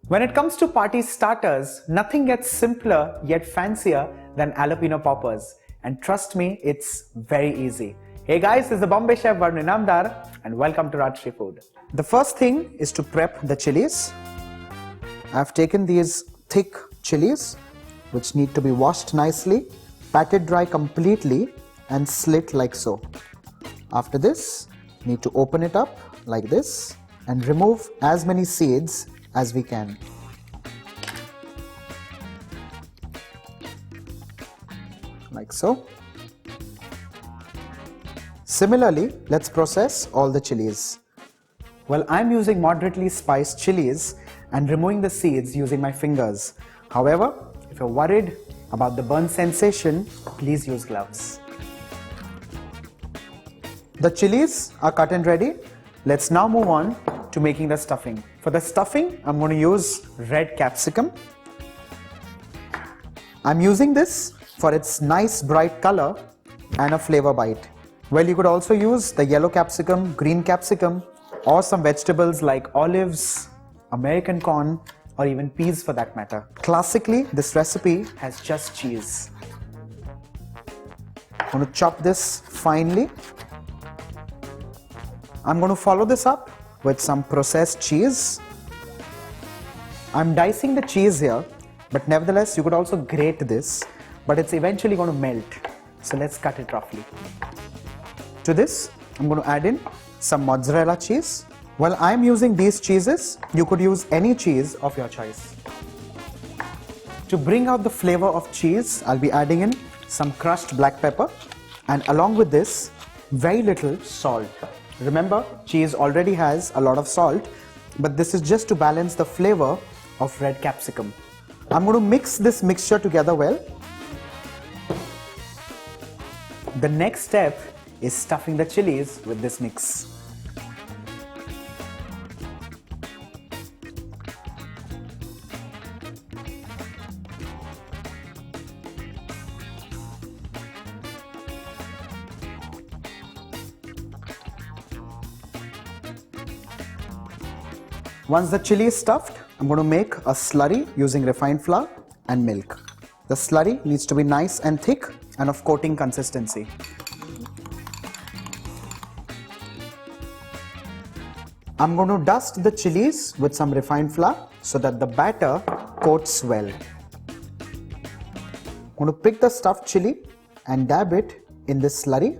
When it comes to party starters, nothing gets simpler yet fancier than jalapeno poppers. And trust me, it's very easy. Hey guys, this is the Bombay Chef Varun Inamdar and welcome to Rajshri Food. The first thing is to prep the chilies. I've taken these thick chilies which need to be washed nicely, patted dry completely and slit like so. After this, need to open it up like this and remove as many seeds as we can. Like so. Similarly, let's process all the chilies. Well, I'm using moderately spiced chilies and removing the seeds using my fingers. However, if you're worried about the burn sensation, please use gloves. The chilies are cut and ready. Let's now move on to making the stuffing. For the stuffing, I'm going to use red capsicum. I'm using this for its nice bright color and a flavor bite. Well, you could also use the yellow capsicum, green capsicum, or some vegetables like olives, American corn, or even peas for that matter. Classically, this recipe has just cheese. I'm going to chop this finely. I'm going to follow this up with some processed cheese. I'm dicing the cheese here, but nevertheless you could also grate this, but it's eventually going to melt. So let's cut it roughly. To this, I'm going to add in some mozzarella cheese. Well, I'm using these cheeses. You could use any cheese of your choice. To bring out the flavor of cheese, I'll be adding in some crushed black pepper and along with this, very little salt. Remember, cheese already has a lot of salt, but this is just to balance the flavor of red capsicum. I'm going to mix this mixture together well. The next step is stuffing the chilies with this mix. Once the chili is stuffed, I'm going to make a slurry using refined flour and milk. The slurry needs to be nice and thick and of coating consistency. I'm going to dust the chilies with some refined flour so that the batter coats well. I'm going to pick the stuffed chili and dab it in this slurry,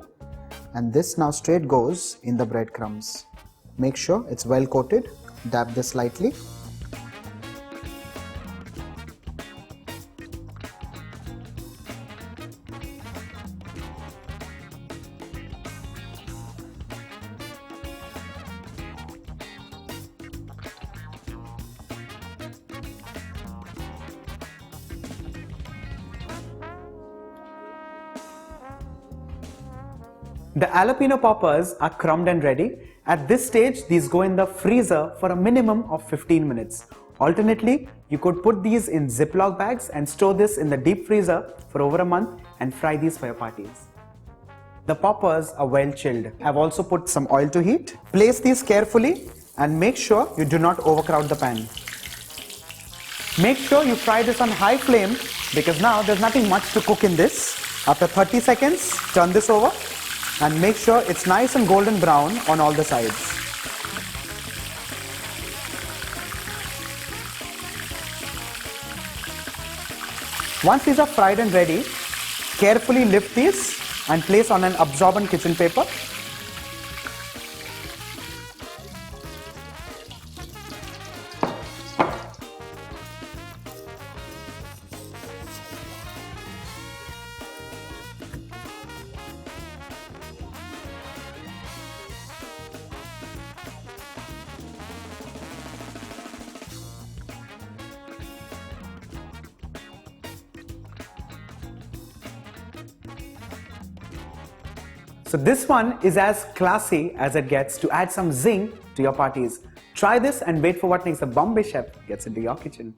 and this now straight goes in the breadcrumbs. Make sure it's well coated. Dab this lightly. The jalapeno poppers are crumbed and ready. At this stage, these go in the freezer for a minimum of 15 minutes. Alternately, you could put these in Ziploc bags and store this in the deep freezer for over a month and fry these for your parties. The poppers are well chilled. I've also put some oil to heat. Place these carefully and make sure you do not overcrowd the pan. Make sure you fry this on high flame because now there's nothing much to cook in this. After 30 seconds, turn this over and make sure it's nice and golden brown on all the sides. Once these are fried and ready, carefully lift these and place on an absorbent kitchen paper. So this one is as classy as it gets to add some zing to your parties. Try this and wait for what next the Bombay Chef gets into your kitchen.